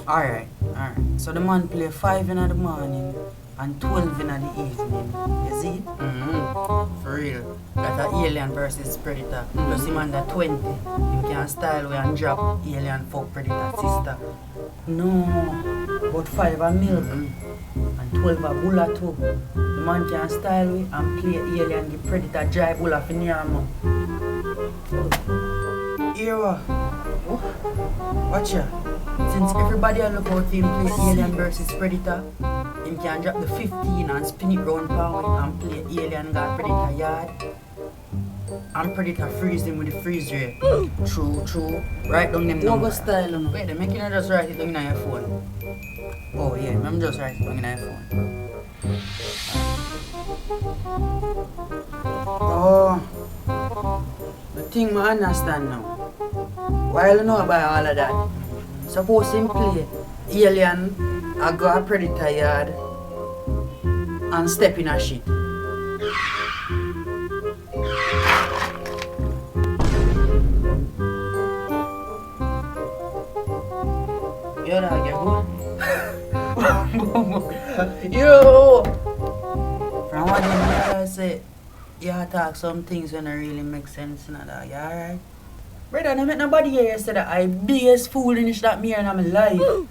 Alright. So the man play 5 in the morning and 12 in the evening. You see? For real. That's a alien versus predator. Plus him under 20. You can style way and drop alien fuck predator sister. No. But 5 a milk and 12 a bulla too. The man can style way and play alien the predator dry bulla for near him. Here. Watch ya. Since everybody a look out for him play alien versus predator, him can drop the 15 and spin it round pound and play alien got predator yard. And predator freeze him with the freeze ray. True. Write down them number. Style on. Wait, they making you just write it down in your phone. Oh yeah, I'm just write it down in your phone. Oh, the thing I understand now. Why you know about all of that? Suppose him play alien, I go a predator yard and step in a shit. Yo, dog, you good? Yo! From what I say, you talk some things when it really make sense, dog. You alright? Brother, I don't make nobody hear you say that I biggest fool in this that me and I'm alive.